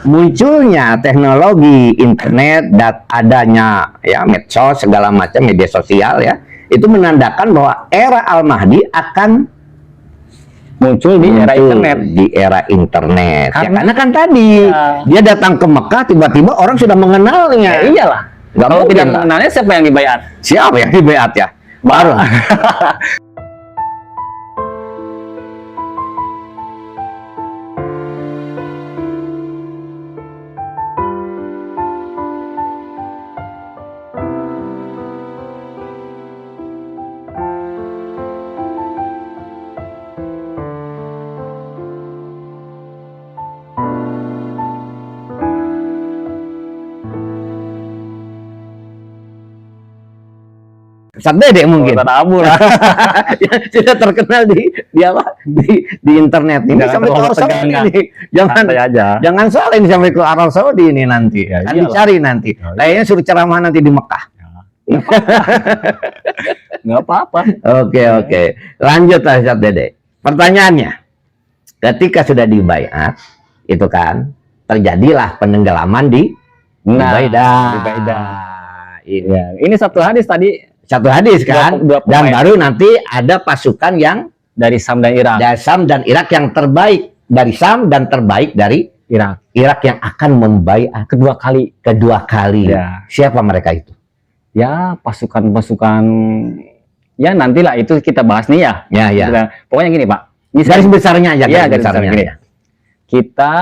munculnya teknologi internet dan adanya ya medsos segala macam media sosial ya, itu menandakan bahwa era Al-Mahdi akan muncul di era internet. Di era internet. Karena kan tadi dia datang ke Mekah tiba-tiba orang sudah mengenalnya. Ya iyalah. Kalau tidak mengenalnya siapa yang dibayat? Siapa yang dibayat ya? Baru. Ustaz Dede mungkin yang sudah terkenal di apa di internet ini sampai ke Arab Saudi ini. Jangan salah ini sampai ke Arab Saudi ini nanti ya, kan dicari nanti. Kayaknya suruh ceramah nanti di Mekah. Nggak apa-apa. Oke. Lanjut Ustaz Dede. Pertanyaannya, ketika sudah dibaiat itu kan terjadilah penenggelaman di Ubaidah. Ini satu hadis tadi. Satu hadis kan, dan baru nanti ada pasukan yang dari Sam dan Irak. Dari Sam dan Irak yang terbaik dari Sam dan terbaik dari Irak. Irak yang akan membaiat kedua kali. Ya. Siapa mereka itu? Ya pasukan ya nantilah itu kita bahas nih ya. Ya. Pokoknya gini Pak. Ini garis besarnya aja. Ya, garis besarnya gini. Kita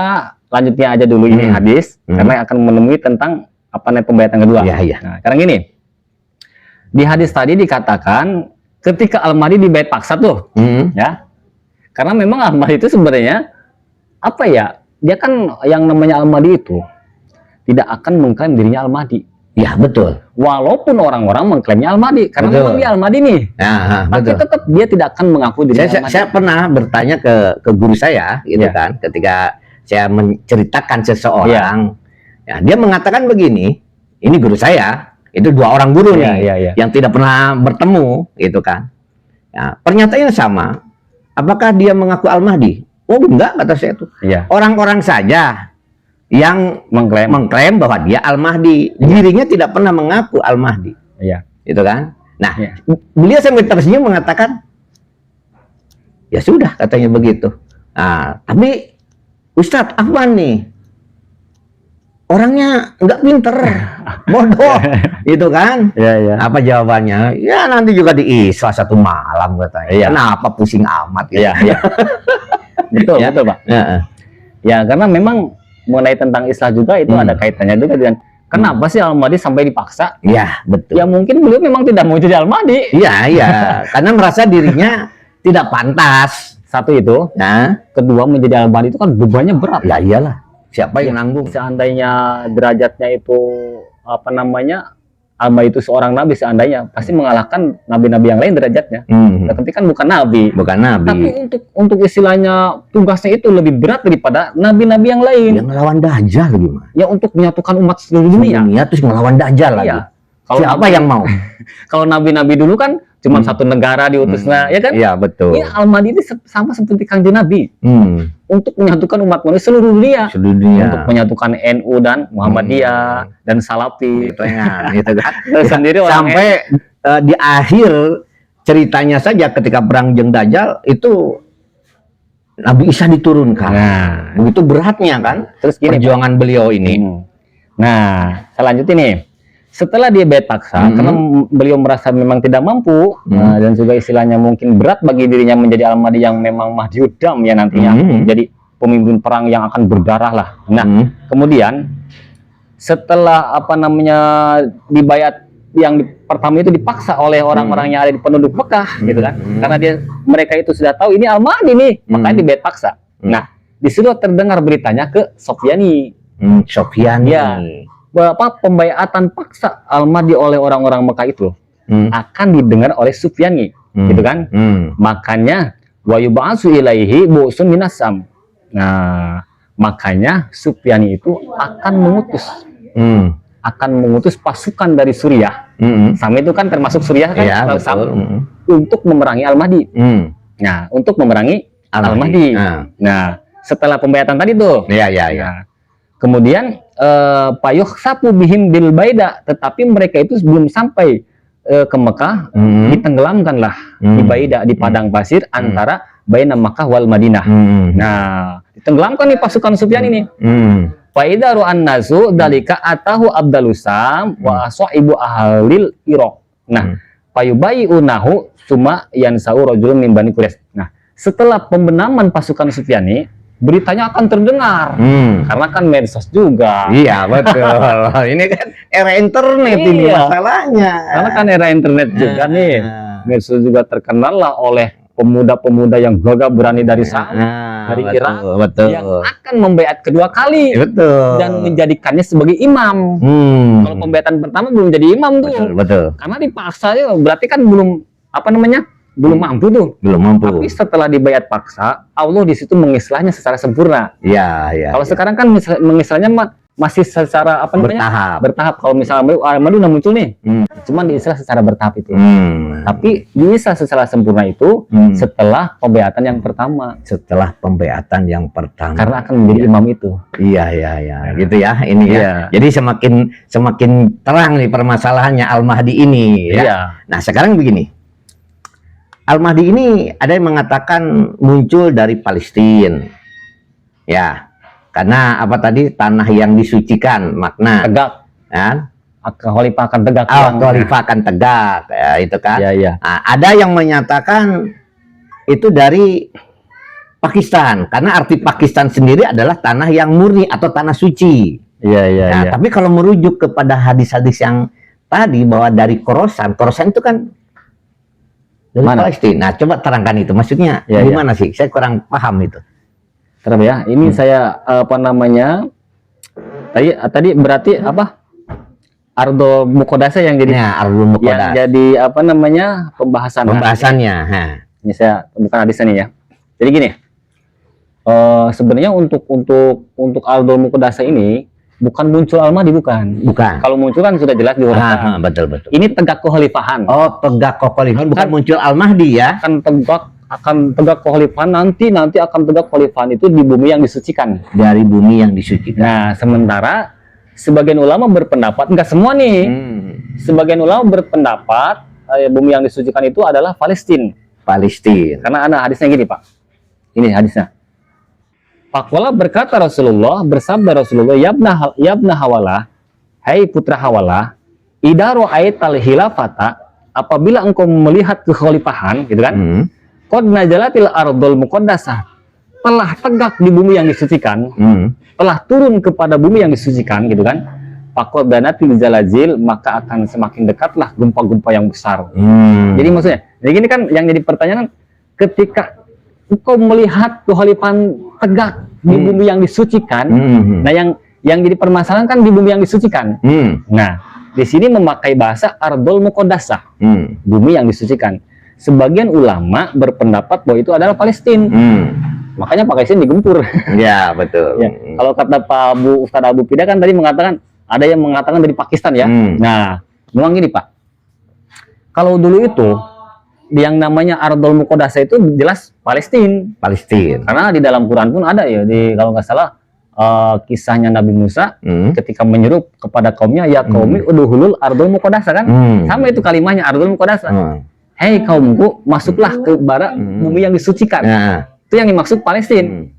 lanjutnya aja dulu ini hadis karena akan menemui tentang apa namanya pembaiatan kedua. Iya. Nah, sekarang gini. Di hadis tadi dikatakan ketika Al-Mahdi dibait paksa tuh, ya, karena memang Al-Mahdi itu sebenarnya apa ya? Dia kan yang namanya Al-Mahdi itu tidak akan mengklaim dirinya Al-Mahdi. Ya betul. Walaupun orang-orang mengklaimnya Al-Mahdi, karena memang dia Al-Mahdi nih. Tapi tetap dia tidak akan mengaku dirinya Al-Mahdi. Saya pernah bertanya ke guru saya, gitu kan, ketika saya menceritakan seseorang, ya, dia mengatakan begini, ini guru saya. Itu dua orang guru nih yang tidak pernah bertemu, gitu kan. Ya, pernyataannya sama. Apakah dia mengaku Al-Mahdi? Oh enggak, kata saya itu. Orang-orang saja yang mengklaim bahwa dia Al-Mahdi. Dirinya tidak pernah mengaku Al-Mahdi. Gitu kan. Nah, beliau sampai tersenyum mengatakan, ya sudah, katanya begitu. Nah, tapi Ustadz Afwan nih, orangnya nggak pinter, bodoh, gitu kan? Apa jawabannya? Ya nanti juga diislah satu malam katanya. Kenapa pusing amat? Betul Pak. Ya karena memang mengenai tentang islah juga itu ada kaitannya juga dengan kenapa sih Al-Mahdi sampai dipaksa? Ya betul. Ya mungkin beliau memang tidak mau jadi Al-Mahdi. Iya. Karena merasa dirinya tidak pantas. Satu itu. Kedua, menjadi Al-Mahdi itu kan bebannya berat. Ya iyalah. Siapa yang nanggung? Seandainya derajatnya itu apa namanya Al-Mahdi itu seorang nabi, seandainya pasti mengalahkan nabi-nabi yang lain derajatnya. Tapi kan bukan nabi. Tapi untuk istilahnya tugasnya itu lebih berat daripada nabi-nabi yang lain. Yang melawan Dajjal gimana? Ya untuk menyatukan umat seluruh dunia. Terus melawan Dajjal lagi. Siapa yang mau? Kalau nabi-nabi dulu kan cuma satu negara diutusnya, ya kan? Iya betul. Ya Al-Mahdi ini sama seperti Kanjeng Nabi. Untuk menyatukan umat manusia seluruh dunia. Untuk menyatukan NU dan Muhammadiyah dan Salafi. Gitu kan. Sendiri sampai di akhir ceritanya saja ketika perang Jeng Dajjal itu Nabi Isa diturunkan. Begitu beratnya kan. Terus perjuangan beliau ini. Nah, saya lanjutin nih. Setelah dia bait paksa, karena beliau merasa memang tidak mampu, dan juga istilahnya mungkin berat bagi dirinya menjadi Al-Mahdi yang memang Mahdiudam ya nantinya, jadi pemimpin perang yang akan berdarah lah. Nah, kemudian setelah apa namanya dibayat yang pertama itu dipaksa oleh orang-orang yang ada di penduduk Mekah, gitu kan? Karena mereka itu sudah tahu ini Al-Mahdi nih, makanya dibait paksa. Nah, disitu terdengar beritanya ke Sofyani. Ya. Bahwa pembaiatan paksa Al-Mahdi oleh orang-orang Mekah itu akan didengar oleh Sufyani, gitu kan? Makanya wa yub'atsu ilaihi bu'sun minasam. Nah, makanya Sufyani itu akan mengutus pasukan dari Suriah. Sam itu kan termasuk Suriah kan? Ya, untuk memerangi Al-Mahdi. Nah, untuk memerangi Al-Mahdi. Nah, setelah pembaiatan tadi tuh. Iya. Kemudian payuh sapu bihim bil baida, tetapi mereka itu sebelum sampai ke Mekah ditenggelamkanlah di baida, di padang pasir antara baina Makkah wal Madinah. Nah, ditenggelamkan nih pasukan Sufyan ini. Faida ru'an nasu dalika atahu Abdalusam wa sahibu ahlil Iraq. Nah, payubayi'unahu summa yansau rajulun min Bani Quraisy. Nah, setelah pembenaman pasukan Sufyan ini, beritanya akan terdengar karena kan medsos juga. Iya, betul. Ini kan era internet ini masalahnya. Karena kan era internet juga nih. Medsos juga terkenal lah oleh pemuda-pemuda yang gagah berani dari sana, dari Irak, yang akan membaiat kedua kali dan menjadikannya sebagai imam. Kalau pembaiatan pertama belum jadi imam tuh, karena dipaksa ya, berarti kan belum belum mampu tuh. Belum mampu. Tapi setelah dibayat paksa, Allah di situ mengislahnya secara sempurna. Iya, iya. Kalau sekarang kan mengislahnya masih secara bertahap. Kalau misalnya Ahmadu udah muncul nih, cuman diislah secara bertahap itu. Tapi diislah secara sempurna itu setelah pembayatan yang pertama. Setelah pembayatan yang pertama. Karena akan menjadi imam itu. Iya, iya, iya. Gitu ya, ini ya. Jadi semakin terang nih permasalahannya Al-Mahdi ini. Ya? Iya. Nah, sekarang begini. Al-Mahdi ini ada yang mengatakan muncul dari Palestina. Ya. Karena apa tadi, tanah yang disucikan, makna tegak, kan? Khalifah akan tegak. Khalifah akan tegak, ya, itu kan. Ya. Nah, ada yang menyatakan itu dari Pakistan, karena arti Pakistan sendiri adalah tanah yang murni atau tanah suci. Iya. Tapi kalau merujuk kepada hadis-hadis yang tadi bahwa dari Khorasan itu kan dari Palestina. Nah, coba terangkan itu, maksudnya gimana sih? Saya kurang paham itu. Terus ya, ini saya tadi berarti apa? Ardo Mukodasa yang jadi yang jadi pembahasannya. Ini saya bukan hadisnya nih ya. Jadi gini, sebenarnya untuk Ardo Mukodasa ini bukan muncul Al-Mahdi, bukan. Kalau muncul kan sudah jelas di Khorasan. Betul. Ini tegak kekhalifahan. Oh, tegak kekhalifahan, bukan muncul Al-Mahdi ya? Kan akan tegak kekhalifahan, nanti akan tegak kekhalifahan itu di bumi yang disucikan. Dari bumi yang disucikan. Nah, sementara sebagian ulama berpendapat, enggak semua nih, sebagian ulama berpendapat bumi yang disucikan itu adalah Palestina. Karena ada hadisnya gini, Pak. Ini hadisnya. Faqala berkata Rasulullah, bersabda Rasulullah, yabna Hawalah, hai putra Hawalah, idza ra'aital khilafata, apabila engkau melihat kekhalifahan, gitu kan? Qad najalatil ardul muqaddasah, telah tegak di bumi yang disucikan, telah turun kepada bumi yang disucikan, gitu kan? Faqad danatil zalazil, maka akan semakin dekatlah gempa-gempa yang besar. Jadi maksudnya, jadi gini kan yang jadi pertanyaan, ketika engkau melihat kekhalifahan tegak di bumi yang disucikan, nah yang jadi permasalahan kan di bumi yang disucikan. Nah, di sini memakai bahasa ardul muqaddasah, bumi yang disucikan. Sebagian ulama berpendapat bahwa itu adalah Palestina. Makanya Palestina digempur. Ya, betul. Ya. Kalau kata Pak Ustadz Abu Pida kan tadi mengatakan, ada yang mengatakan dari Pakistan ya. Nah, memang gini Pak. Kalau dulu itu yang namanya Ardul Muqaddasah itu jelas Palestina. Karena di dalam Quran pun ada ya, kalau nggak salah kisahnya Nabi Musa ketika menyeru kepada kaumnya, ya qaumi udhulul Ardul Muqaddasah kan. Sama itu kalimatnya Ardul Muqaddasah. Hei kaumku, masuklah ke barat bumi yang disucikan. Itu yang dimaksud Palestina.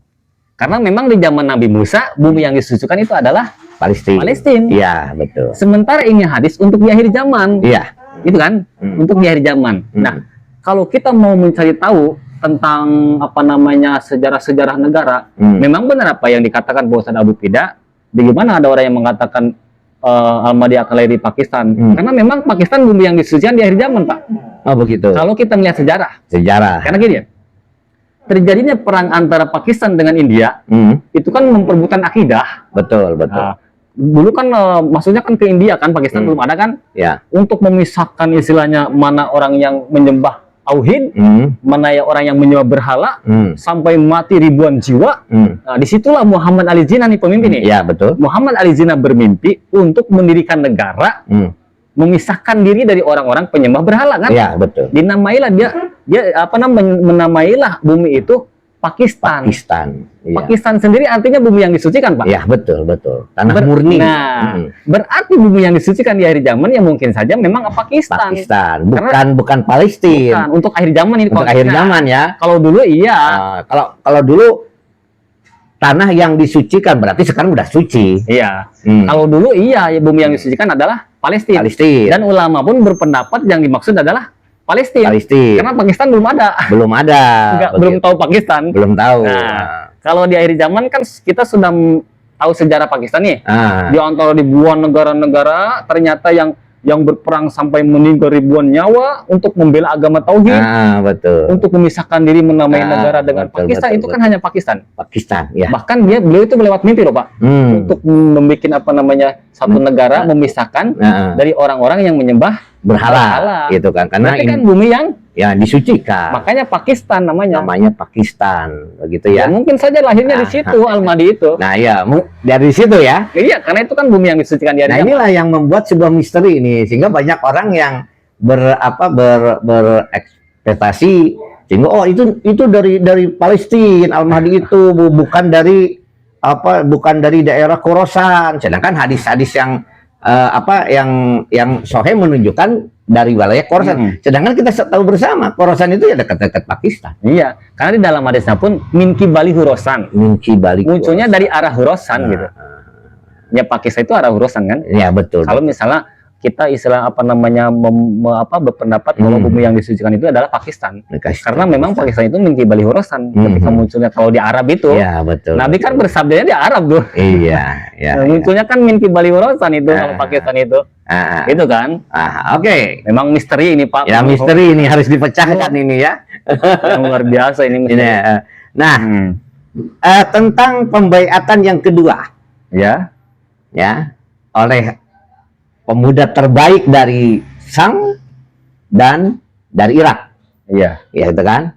Karena memang di zaman Nabi Musa, bumi yang disucikan itu adalah Palestina. Iya, betul. Sementara ini hadis untuk di akhir zaman. Iya. Itu kan, untuk di akhir zaman. Nah, kalau kita mau mencari tahu tentang sejarah-sejarah negara, memang benar apa yang dikatakan Pak Ustadz Abu Pida. Bagaimana ada orang yang mengatakan Al-Mahdi akan lahir di Pakistan? Karena memang Pakistan bumi yang disucikan di akhir zaman, Pak. Oh begitu. Kalau kita melihat sejarah. Karena gini ya, terjadinya perang antara Pakistan dengan India, itu kan memperebutkan akidah. Betul. Dulu kan maksudnya kan ke India kan, Pakistan belum ada kan? Ya. Untuk memisahkan istilahnya mana orang yang menyembah Auhid, mana ya orang yang menyembah berhala, sampai mati ribuan jiwa. Nah, disitulah Muhammad Ali Jinnah nih pemimpin nih. Ya, betul. Muhammad Ali Jinnah bermimpi untuk mendirikan negara, memisahkan diri dari orang-orang penyembah berhala kan? Ya, betul. Dinamailah dia menamailah bumi itu Pakistan. Iya. Pakistan sendiri artinya bumi yang disucikan, Pak. Iya, betul. Tanah murni. Nah, berarti bumi yang disucikan di akhir zaman ya mungkin saja memang Pakistan. Bukan Palestina. Bukan, untuk akhir zaman ini. Untuk akhir zaman ya. Kalau dulu iya. Kalau dulu tanah yang disucikan berarti sekarang udah suci. Iya. Kalau dulu iya, bumi yang disucikan adalah Palestina. Dan ulama pun berpendapat yang dimaksud adalah Palestina. Karena Pakistan belum ada. Belum tahu Pakistan. Belum tahu. Nah, kalau di akhir zaman kan kita sudah tahu sejarah Pakistan nih. Di antara ribuan negara-negara ternyata yang berperang sampai meninggal ribuan nyawa untuk membela agama tauhid. Betul. Untuk memisahkan diri menamai negara dengan Pakistan. Itu kan hanya Pakistan. Ya. Bahkan beliau itu melewat mimpi loh, Pak. Untuk membuat satu negara memisahkan dari orang-orang yang menyembah berhala gitu kan, karena ini kan bumi yang disucikan, makanya Pakistan namanya Pakistan begitu ya. Mungkin saja lahirnya di situ Al-Mahdi itu. Nah ya, dari situ ya. Iya, karena itu kan bumi yang disucikan di. Nah inilah yang membuat sebuah misteri ini, sehingga banyak orang yang berekspektasi sehingga itu dari Palestina, Al-Mahdi itu bukan dari daerah Khorasan, sedangkan hadis-hadis yang sahih menunjukkan dari wilayah Khorasan. Sedangkan kita tahu bersama Khorasan itu ya dekat-dekat Pakistan. Iya, karena di dalam hadisnya pun min kibali Khorasan. Munculnya dari arah Khorasan gitu. Ya Pakistan itu arah Khorasan kan? Iya, betul. Kalau misalnya kita berpendapat bahwa bumi yang disucikan itu adalah Pakistan. Karena memang Pakistan itu min kibali Khorasan. Ketika munculnya kalau di Arab itu. Iya, betul. Nabi kan bersabdanya di Arab tuh. Iya. Munculnya kan min kibali Khorasan itu kalau Pakistan itu. Gitu kan? Oke. Memang misteri ini, Pak. Ya, misteri ini harus dipecahkan ini ya. Yang luar biasa ini misteri. Nah, tentang pembaiatan yang kedua. Ya, oleh pemuda terbaik dari Syam dan dari Irak. Iya. Ya, itu kan?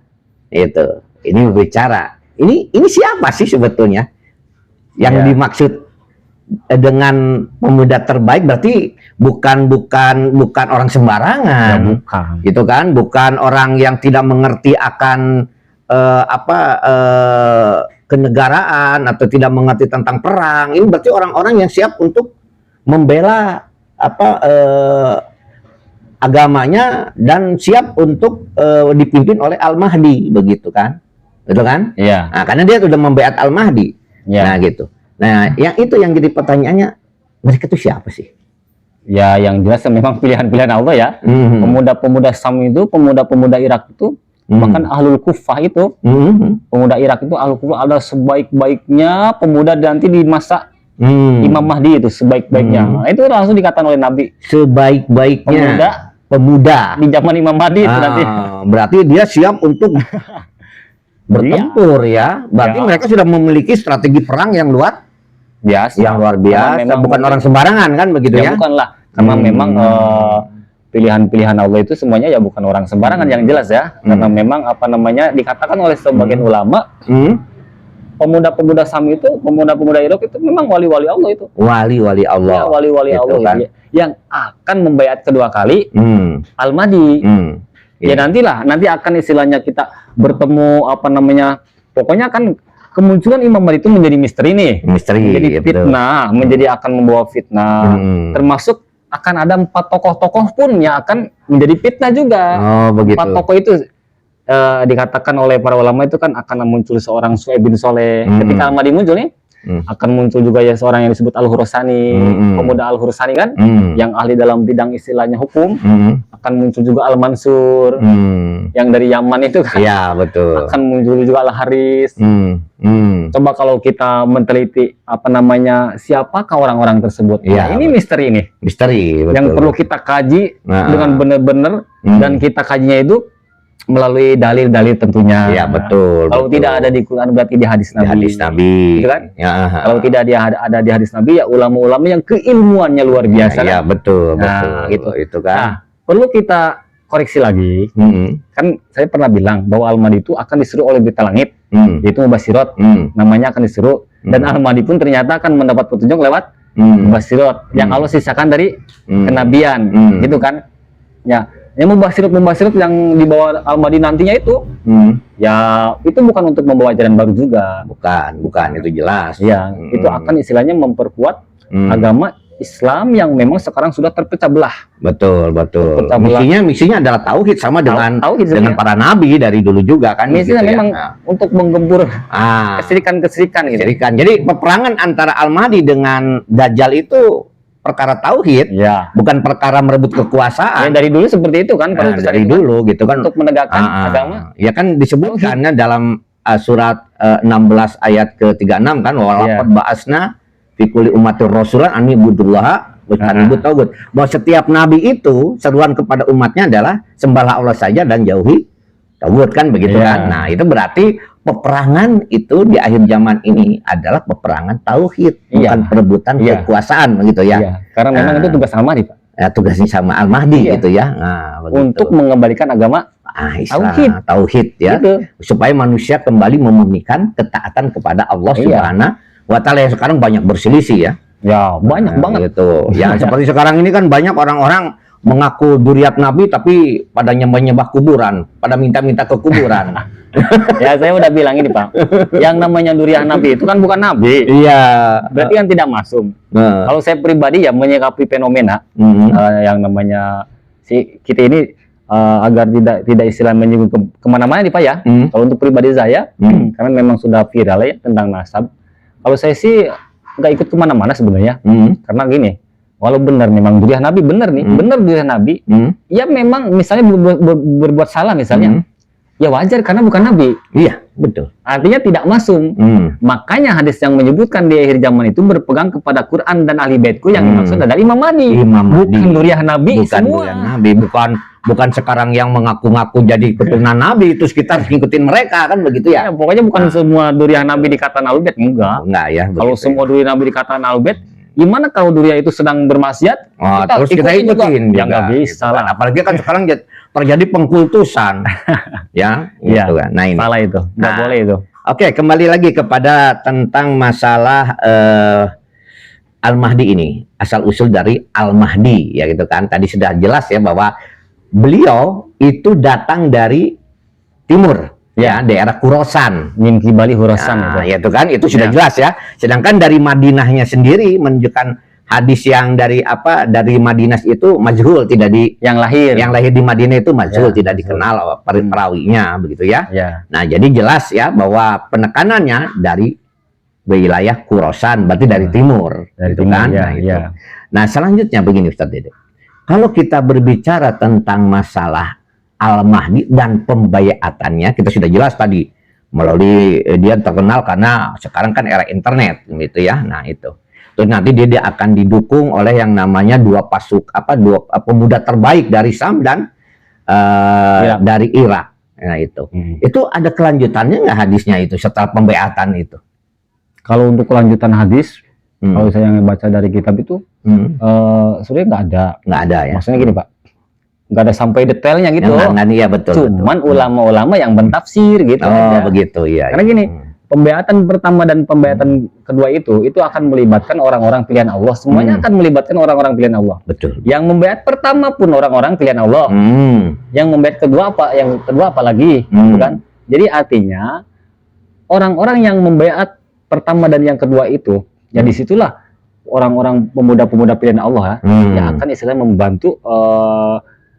Itu. Ini berbicara. Ini siapa sih sebetulnya? Yang dimaksud dengan pemuda terbaik berarti bukan orang sembarangan. Ya, bukan. Gitu kan? Bukan orang yang tidak mengerti akan kenegaraan atau tidak mengerti tentang perang. Ini berarti orang-orang yang siap untuk membela agamanya dan siap untuk dipimpin oleh Al-Mahdi, begitu kan? Betul kan? Iya. Nah, karena dia sudah membaiat Al-Mahdi. Ya. Nah, gitu. Nah, yang jadi pertanyaannya, mereka itu siapa sih? Ya, yang jelas memang pilihan-pilihan Allah ya. Pemuda-pemuda Syam itu, pemuda-pemuda Irak itu, bahkan Ahlul Kufah itu, pemuda Irak itu Ahlul Kufah ada sebaik-baiknya pemuda nanti di masa Imam Mahdi itu sebaik-baiknya. Nah, itu langsung dikatakan oleh Nabi. Sebaik-baiknya pemuda di zaman Imam Mahdi itu nanti. Berarti dia siap untuk bertempur ya. Berarti mereka sudah memiliki strategi perang yang luar biasa. Yang luar biasa. Bukan orang sembarangan kan begitu ya? Bukanlah. Karena memang pilihan-pilihan Allah itu semuanya ya bukan orang sembarangan yang jelas ya. Karena memang dikatakan oleh sebagian ulama. Pemuda-pemuda Syam itu, pemuda-pemuda Irak itu memang wali-wali Allah itu. Wali-wali Allah. Ya, wali-wali Allah kan? Yang akan membaiat kedua kali Al-Mahdi. Ya nanti akan istilahnya kita bertemu pokoknya kan kemunculan Imam Mahdi itu menjadi misteri nih. Menjadi fitnah, menjadi akan membawa fitnah. Termasuk akan ada 4 tokoh-tokoh pun yang akan menjadi fitnah juga. Oh, begitu. 4 tokoh itu dikatakan oleh para ulama itu kan akan muncul seorang Su'aib bin Soleh. Ketika Al-Mahdi muncul nih, akan muncul juga ya seorang yang disebut Al-Khurasani, pemuda Al-Khurasani kan, yang ahli dalam bidang istilahnya hukum. Akan muncul juga Al-Mansur, yang dari Yaman itu kan. Iya, betul. Akan muncul juga Al-Haris. Coba kalau kita meneliti siapakah orang-orang tersebut. Ya, ini misteri ini. Misteri, betul. Yang perlu kita kaji dengan benar-benar dan kita kajinya itu melalui dalil-dalil tentunya. Ya, betul. Kalau tidak ada di Quran berarti di hadis Nabi. Di hadis Nabi. Gitu kan? Ya. Kalau tidak ada di hadis Nabi ya ulama-ulama yang keilmuannya luar biasa. Ya, betul. Gitu. Itu kan. Nah, perlu kita koreksi lagi. Kan saya pernah bilang bahwa Al-Mahdi itu akan disuruh oleh berita langit, yaitu Mubasyirat. Namanya akan disuruh dan Al-Mahdi pun ternyata akan mendapat petunjuk lewat Mubasyirat yang Allah sisakan dari kenabian. Gitu kan? Ya. Yang mubasyirat yang dibawa Al-Mahdi nantinya itu, ya itu bukan untuk membawa ajaran baru juga. Bukan itu jelas. Ya, itu akan istilahnya memperkuat agama Islam yang memang sekarang sudah terpecah belah. Betul. Misinya adalah tauhid sama dengan para nabi dari dulu juga kan. Misinya gitu memang untuk menggempur kesirikan gitu. Jadi peperangan antara Al-Mahdi dengan Dajjal itu perkara tauhid, bukan perkara merebut kekuasaan. Dari dulu seperti itu kan, dari dulu gitu kan, untuk menegakkan agama. Ya kan disebutkannya dalam surat 16 ayat ke-36 kan, walaqad ba'asna fi kulli ummatir rasulan an ibudullaha wajtanibut tagut. Bahwa setiap nabi itu seruan kepada umatnya adalah sembahlah Allah saja dan jauhi tagut kan begitu kan. Nah, itu berarti peperangan itu di akhir zaman ini adalah peperangan tauhid, bukan perebutan kekuasaan begitu ya. Karena memang itu tugas Al-Mahdi, Pak. Ya, tugasnya sama Al-Mahdi gitu ya. Nah, untuk mengembalikan agama Islam, tauhid ya, gitu. Supaya manusia kembali memurnikan ketaatan kepada Allah Subhanahu wa Ta'ala yang sekarang banyak berselisih ya. Ya, banyak banget gitu. Ya, seperti sekarang ini kan banyak orang-orang mengaku duriat Nabi tapi pada nyembah kuburan, pada minta-minta ke kuburan. Ya, saya udah bilang ini, Pak. Yang namanya durian Nabi itu kan bukan Nabi. Iya. Berarti kan tidak masuk. Kalau saya pribadi ya menyikapi fenomena yang namanya kita ini agar tidak istilah menyinggung kemana-mana nih, Pak ya. Kalau untuk pribadi saya, karena memang sudah viral ya tentang nasab. Kalau saya sih nggak ikut kemana-mana sebenarnya, karena gini. Walau benar memang durian Nabi benar nih, benar durian Nabi. Ya memang misalnya berbuat salah misalnya. Ya wajar karena bukan Nabi. Iya, betul. Artinya tidak masuk. Makanya hadis yang menyebutkan di akhir zaman itu berpegang kepada Quran dan ahli baitku yang dimaksud adalah Imam Mahdi. Bukan durian Nabi. Bukan durian Nabi. Bukan sekarang yang mengaku-ngaku jadi keturunan Nabi terus kita harus ngikutin mereka kan begitu ya. Pokoknya bukan semua durian Nabi dikatakan ahli bait, enggak. Enggak ya. Kalau semua durian Nabi dikatakan ahli bait, gimana kalau durian itu sedang bermaksiat? Terus kita ikutin. Ya nggak bisa lah. Apalagi kan sekarang terjadi pengkultusan. Ya, gitu kan. Nah, ini salah itu. Nggak boleh itu. Oke, kembali lagi kepada tentang masalah Al-Mahdi ini. Asal usul dari Al-Mahdi ya gitu kan. Tadi sudah jelas ya bahwa beliau itu datang dari timur. Ya, daerah Khurasan, min kibali Khurasan itu kan, itu sudah jelas ya. Sedangkan dari Madinahnya sendiri menunjukkan hadis yang dari Madinah itu majhul, tidak yang lahir di Madinah itu majhul, tidak dikenal perawinya begitu ya. Nah, jadi jelas ya bahwa penekanannya dari wilayah Khurasan, berarti dari timur, dari timur, kan? Nah, selanjutnya begini Ustaz Dede. Kalau kita berbicara tentang masalah Al-Mahdi dan pembayatannya, kita sudah jelas tadi melalui dia terkenal karena sekarang kan era internet gitu ya. Nah, itu. Terus nanti dia akan didukung oleh yang namanya dua pemuda terbaik dari Syam dan dari Irak. Nah, itu. Itu ada kelanjutannya nggak hadisnya itu setelah pembayatan itu? Kalau untuk kelanjutan hadis, kalau saya baca dari kitab itu sebenarnya nggak ada ya. Maksudnya gini, Pak. Nggak ada sampai detailnya gitu. Iya, betul. Cuman ulama-ulama yang mentafsir gitu. Begitu ya. Karena gini, pembayatan pertama dan pembayatan kedua itu akan melibatkan orang-orang pilihan Allah. Semuanya akan melibatkan orang-orang pilihan Allah. Betul. Yang membayat pertama pun orang-orang pilihan Allah. Yang membayat kedua apa lagi, gitu kan? Jadi artinya orang-orang yang membayat pertama dan yang kedua itu, ya disitulah orang-orang pemuda-pemuda pilihan Allah yang akan istilahnya membantu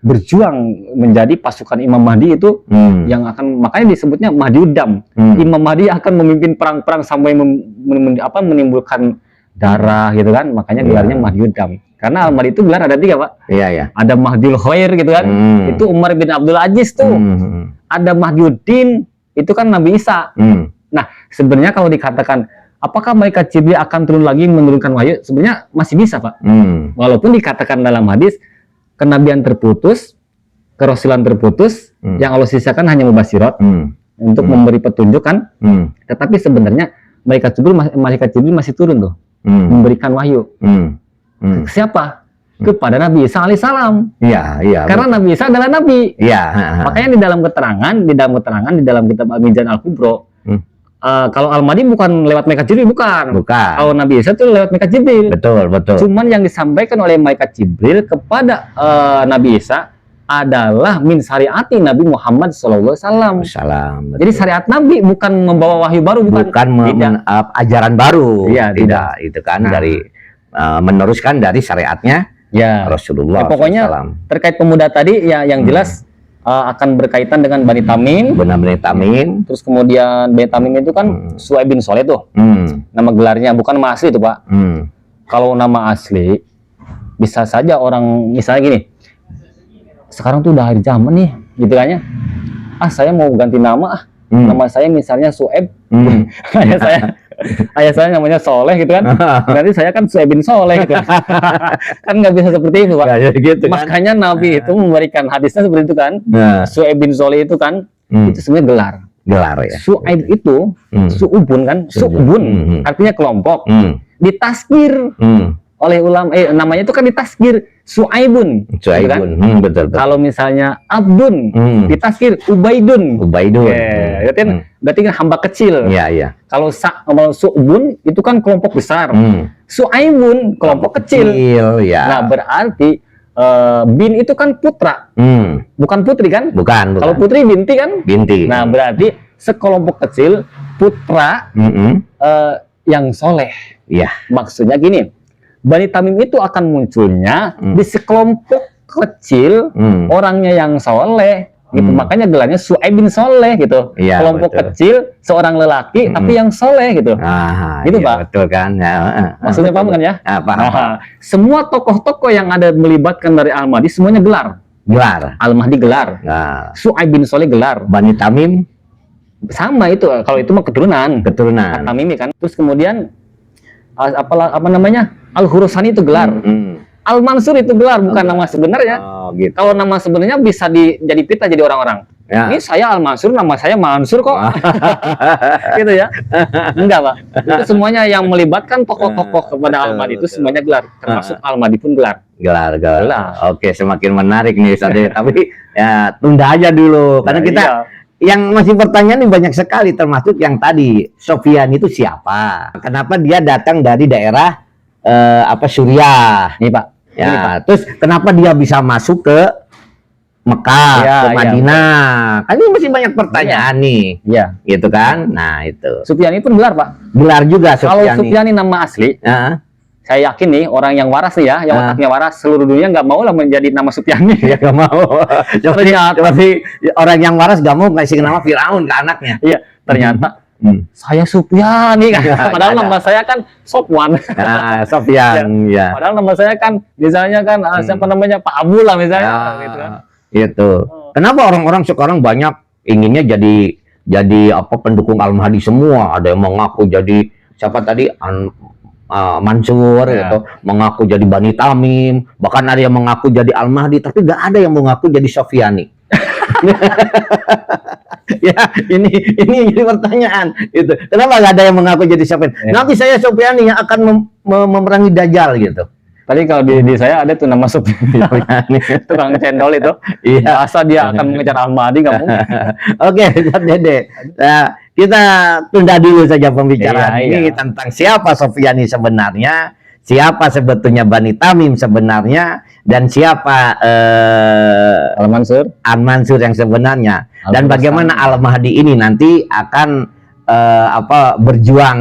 berjuang menjadi pasukan Imam Mahdi itu yang akan, makanya disebutnya Mahdiuddam. Imam Mahdi akan memimpin perang-perang sampai menimbulkan darah gitu kan, makanya gelarnya Mahdiuddam. Karena Al-Mahdi itu gelar ada 3, Pak. Iya. Ada Mahdiul Khair gitu kan, itu Umar bin Abdul Aziz tuh. Ada Mahdiuddin, itu kan Nabi Isa. Nah, sebenarnya kalau dikatakan apakah malaikat Jibril akan turun lagi menurunkan wahyu, sebenarnya masih bisa, Pak. Walaupun dikatakan dalam hadis kenabian terputus, kerasulan terputus, yang Allah sisakan hanya mubasyirat untuk memberi petunjuk kan. Tetapi sebenarnya malaikat Jibril masih turun tuh, memberikan wahyu. Siapa? Kepada Nabi Isa alaihissalam. Iya. Karena Nabi Isa adalah Nabi. Iya. Makanya di dalam keterangan di dalam kitab Al-Mizan Al-Kubro, kalau Al-Mahdi bukan lewat malaikat Jibril, bukan. Kalau Nabi Isa itu lewat malaikat Jibril. Betul. Cuman yang disampaikan oleh malaikat Jibril kepada Nabi Isa adalah min syariati Nabi Muhammad SAW. Salam. Jadi syariat Nabi bukan membawa wahyu baru, bukan ajaran baru. Iya, tidak. Itu kan dari meneruskan dari syariatnya ya Rasulullah. Pokoknya terkait pemuda tadi ya yang jelas akan berkaitan dengan Bani Tamim. Bani Tamim. Terus kemudian Bani Tamim itu kan Su'aib bin Soleh tuh. Nama gelarnya, bukan nama asli itu, Pak. Kalau nama asli bisa saja orang misalnya gini. Sekarang tuh udah hari zaman nih, gitu kan ya. Saya mau ganti nama nama saya misalnya Su'aib. ayah saya namanya Soleh gitu kan. Nanti saya kan Su'aib bin Soleh gitu. Kan nggak bisa seperti itu, Pak. Ya, gitu, kan? Makanya Nabi itu memberikan hadisnya seperti itu kan. Su'aib bin Soleh itu kan itu sebenarnya gelar ya. Su'aib itu su'ubun kan, su'ubun artinya kelompok. Ditaskir oleh ulama, namanya itu kan ditaskir Su'aibun. Gitu kan? Betul. Kalau misalnya Abdun ditaskir Ubaidun. Berarti kan hamba kecil. Iya. Kalau Su'ubun itu kan kelompok besar. Su'aibun kelompok kecil. Ya. Nah, berarti bin itu kan putra. Bukan putri kan? Bukan. Kalau putri binti kan? Binti. Nah, berarti sekelompok kecil putra yang soleh. Iya. Maksudnya gini, Bani Tamim itu akan munculnya di sekelompok kecil orangnya yang soleh. Gitu. Makanya gelarnya Su'aib bin Soleh gitu. Ya, kelompok betul. kecil seorang lelaki tapi yang soleh gitu. Gitu, iya, Pak. Betul kan? Maksudnya paham kan ya? Paham. Semua tokoh-tokoh yang ada melibatkan dari Al-Mahdi semuanya gelar. Al-Mahdi gelar. Su'aib bin Soleh gelar. Bani Tamim sama itu. Kalau itu mah keturunan. Tamimi kan. Terus kemudian apa namanya? Al-Khurasani itu gelar. Al-Mansur itu gelar, bukan nama sebenarnya. Gitu. Kalau nama sebenarnya bisa jadi pita jadi orang-orang. Ya. Ini saya Al-Mansur, nama saya Mansur kok. Gitu ya. Enggak, Pak. Itu semuanya yang melibatkan tokoh-tokoh kepada Al-Mahdi itu semuanya gelar. Termasuk Al-Mahdi pun gelar. Gelar. Oke, semakin menarik nih Ustaz. Tapi ya tunda aja dulu. Karena kita yang masih pertanyaan ini banyak sekali, termasuk yang tadi Sofyan itu siapa? Kenapa dia datang dari daerah Suriah? Nih, Pak. Ya, ini, Pak. terus kenapa dia bisa masuk ke Mekah, ke Madinah? Kan ini masih banyak pertanyaan nih. Iya. Gitu kan? Nah, itu. Sufyan itu gelar, Pak. Gelar juga Kalau Sufyan ini nama asli, saya yakin nih orang yang waras nih ya, yang otaknya waras seluruh dunia nggak mau lah menjadi nama Sufyan nih. Ya nggak mau. Seperti orang yang waras nggak mau ngasih nama Firaun ke anaknya. Iya, ternyata saya Sufyan nih kan. Padahal nama saya kan Sofwan. Sofyan, ya. Padahal nama saya kan misalnya kan siapa namanya Pak Abu lah misalnya gitu kan. Itu. Kenapa orang-orang sekarang banyak inginnya jadi pendukung Al-Mahdi semua? Ada yang mengaku jadi siapa tadi Mansur gitu, mengaku jadi Bani Tamim, bahkan ada yang mengaku jadi Al-Mahdi, tapi nggak ada yang mengaku jadi Sofyani. Ya, ini jadi pertanyaan itu. Kenapa nggak ada yang mengaku jadi Sofyan? Nanti saya Sofyani yang akan memerangi Dajjal gitu. Tadi kalau di saya ada tuh nama Sofyan, tukang cendol itu. Iya. Asal dia akan mengejar Al-Mahdi nggak mungkin. Oke, Dede. Nah, kita tunda dulu saja pembicaraan ini tentang siapa Sofyani sebenarnya, siapa sebetulnya Bani Tamim sebenarnya, dan siapa Al-Mansur yang sebenarnya, dan bagaimana Al-Mahdi ini nanti akan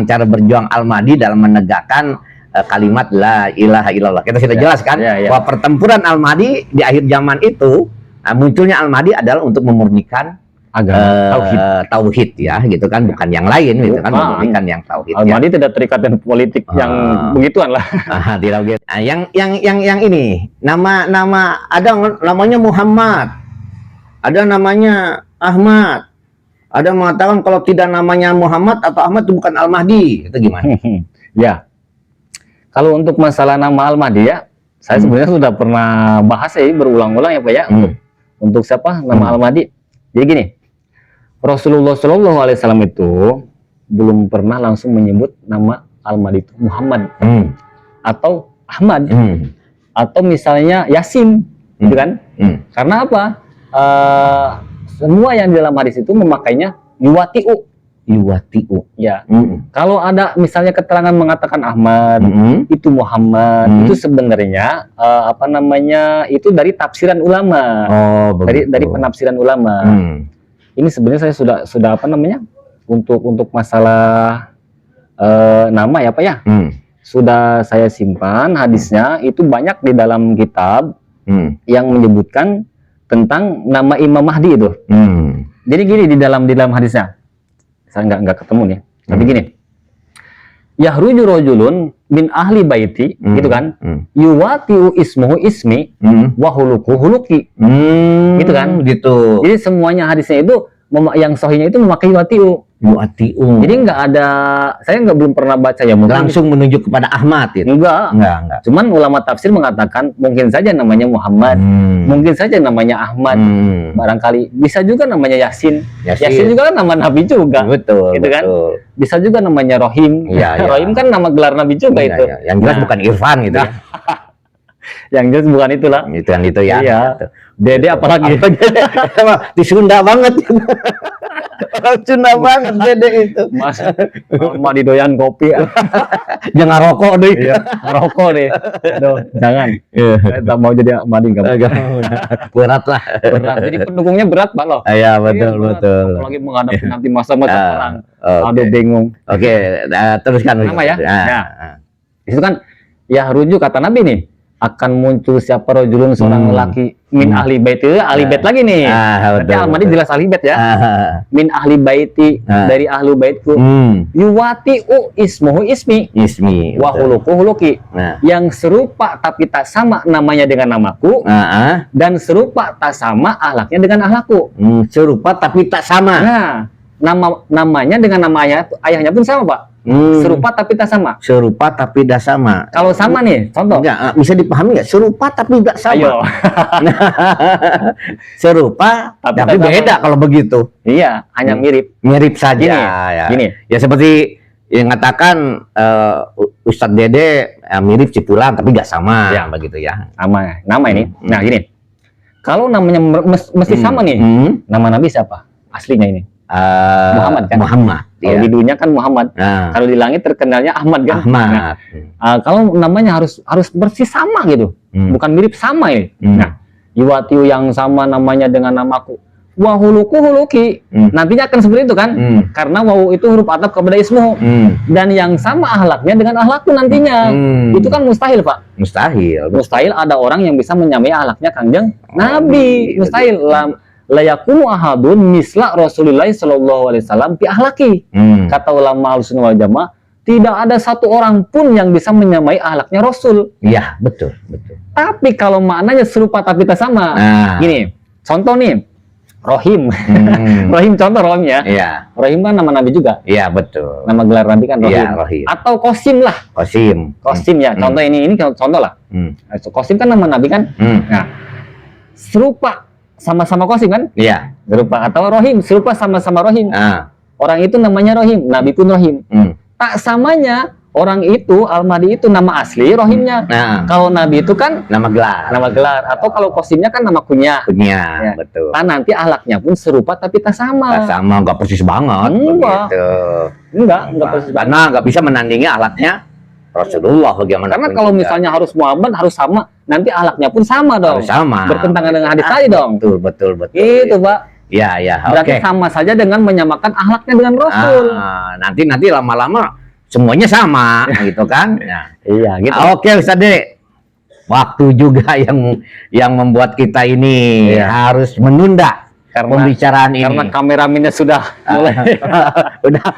cara berjuang Al-Mahdi dalam menegakkan kalimat la ilaha illallah. Kita sudah jelaskan bahwa pertempuran Al-Mahdi di akhir zaman itu, munculnya Al-Mahdi adalah untuk memurnikan tauhid ya, gitu kan, bukan yang lain gitu kan, memurnikan yang tauhid. Al-Mahdi tidak terikat dengan politik yang begituan lah. Tidak begitu. Yang ini nama ada namanya Muhammad, ada namanya Ahmad, ada mengatakan kalau tidak namanya Muhammad atau Ahmad itu bukan Al-Mahdi. Itu gimana? Ya, kalau untuk masalah nama Al-Mahdi ya, saya sebenarnya sudah pernah bahas berulang-ulang ya Pak ya, untuk siapa nama Al-Mahdi. Jadi gini, Rasulullah SAW itu belum pernah langsung menyebut nama Al-Mahdi itu Muhammad atau Ahmad atau misalnya Yasin, gitu kan? Karena apa? Semua yang di dalam hadis itu memakainya yuwatiu, Yuwatiu. Ya. Kalau ada misalnya keterangan mengatakan Ahmad, itu Muhammad, itu sebenarnya apa namanya? Itu dari tafsiran ulama. Oh, dari penafsiran ulama. Ini sebenarnya saya sudah apa namanya? Untuk masalah nama ya Pak ya. Sudah saya simpan hadisnya, itu banyak di dalam kitab yang menyebutkan tentang nama Imam Mahdi itu. Jadi gini di dalam hadisnya, saya nggak ketemu nih, tapi gini, yahruju rojulun min ahli baiti, gitu kan, yuwatiu ismuhu ismi, wahuluku huluki, gitu kan, gitu. Jadi semuanya hadisnya itu yang sahihnya itu memakai yuwatiu. Jadi nggak ada, saya belum pernah baca ya, mungkin langsung menunjuk kepada Ahmad itu. Enggak. Cuman ulama tafsir mengatakan mungkin saja namanya Muhammad, mungkin saja namanya Ahmad, barangkali bisa juga namanya Yasin. Yasin juga kan nama Nabi juga. Betul. Gitu kan? Bisa juga namanya Rohim. Rohim kan nama gelar Nabi juga itu. Yang jelas bukan Irfan gitu ya. Yang jelas bukan itulah. Itu yang itu ya. Iya. Dede apalagi. Di Sunda banget. Orang Sunda banget Dede itu. Mas, mah didoyan kopi. Jangan rokok deh. Iya, rokok deh. Aduh, jangan. Saya tak mau jadi Ahmadi enggak. Berat lah. Berat. Jadi pendukungnya berat, Pak loh. Iya, betul. Apalagi menghadapi nanti masa-masa perang. Aduh, bingung. Oke, teruskan. Nama ya. Itu kan ya rujuk kata Nabi nih. Akan muncul siapa rojulun seorang lelaki min ahli bait, ahli bait lagi nih. Berarti Al-Madi jelas ahli bait ya. Min ahli baiti, dari ahlu baitku. Yuwatiu ismuhu ismi wa huluku huluki. Yang serupa tapi tak sama namanya dengan namaku, dan serupa tak sama ahlaknya dengan ahlakku. Serupa tapi tak sama. Nah, namanya dengan nama ayahnya pun sama, Pak. Serupa tapi tak sama. Serupa tapi tidak sama. Kalau sama nih, contoh. Enggak, bisa dipahami nggak? Serupa tapi tidak sama. Ayo. Serupa tapi beda kalau begitu. Iya, hanya mirip. Mirip saja. Gini. Ya seperti yang mengatakan Ustadz Dede mirip Cipulan tapi nggak sama, begitu ya. Nama ini. Nah, gini. Kalau namanya mesti sama nih. Nama Nabi siapa? Aslinya ini. Muhammad kan? Muhammad. Kalau di dunia kan Muhammad. Kalau di langit terkenalnya Ahmad kan? Ahmad. Kalau namanya harus bersih sama gitu. Bukan mirip sama ya. Nah, yuwatiu yang sama namanya dengan namaku. Wahuluku huluki. Nantinya akan seperti itu kan? Karena wawu itu huruf ataf kepada ismu. Dan yang sama ahlaknya dengan ahlakku nantinya. Itu kan mustahil, Pak. Mustahil ada orang yang bisa menyamai ahlaknya Kanjeng Nabi. Mustahil. Layakunu ahadun misla Rasulullah sallallahu alaihi wasallam fi ahlaki. Kata ulama Ahlussunnah wal Jamaah, tidak ada satu orang pun yang bisa menyamai ahlaknya Rasul. Iya, betul. Tapi kalau maknanya serupa tapi tak sama. Gini, contoh nih. Rohim. Rohim contoh Rohim ya. Iya. Rohim kan nama Nabi juga. Iya, betul. Nama gelar Nabi kan Rohim. Iya, Rohim. Atau Qasim lah. Qasim ya. Contoh ini contoh lah. Qasim kan nama Nabi kan. Nah, serupa sama-sama Qasim kan? Iya. Serupa. Atau Rohim, serupa sama-sama Rohim. Orang itu namanya Rohim, Nabi pun Rohim. Tak samanya orang itu, Al-Mahdi itu nama asli Rohimnya. Kalau Nabi itu kan nama gelar. Atau kalau Qasimnya kan nama kunyah. Ya. Betul. Nanti ahlaknya pun serupa tapi tak sama. Tak sama, nggak persis banget. Enggak persis banget. Karena nggak bisa menandingi ahlaknya Rasulullah bagaimana. Karena kalau misalnya harus Muhammad harus sama, nanti ahlaknya pun sama dong. Harus sama. Bertentangan dengan hadis tadi dong. Betul. Itu, Pak. Ya. Berarti sama saja dengan menyamakan ahlaknya dengan Rasul. Nanti lama-lama semuanya sama, gitu kan? Iya, gitu. Oke, Ustaz Dede. Waktu juga yang membuat kita ini harus menunda pembicaraan ini. Karena kameramennya sudah mulai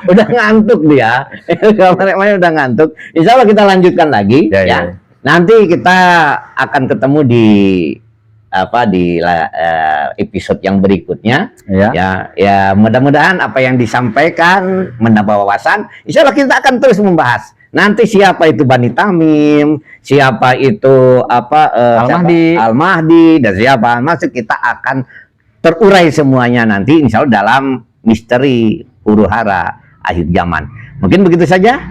udah ngantuk dia. Kameramennya udah ngantuk. Insya Allah kita lanjutkan lagi ya. Nanti kita akan ketemu di episode yang berikutnya. Ya mudah-mudahan apa yang disampaikan menambah wawasan. Insya Allah kita akan terus membahas. Nanti siapa itu Bani Tamim, siapa itu Al-Mahdi dan siapa masuk, kita akan terurai semuanya nanti insya Allah dalam misteri huru-hara akhir zaman. Mungkin begitu saja.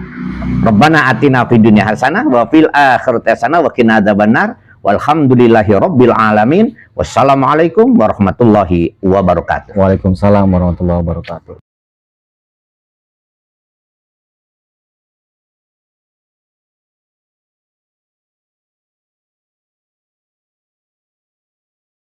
Rabbana atina fid dunya hasanah wa fil akhirati hasanah wa qina adzabannar. Walhamdulillahi rabbil alamin. Wassalamualaikum warahmatullahi wabarakatuh. Waalaikumsalam warahmatullahi wabarakatuh.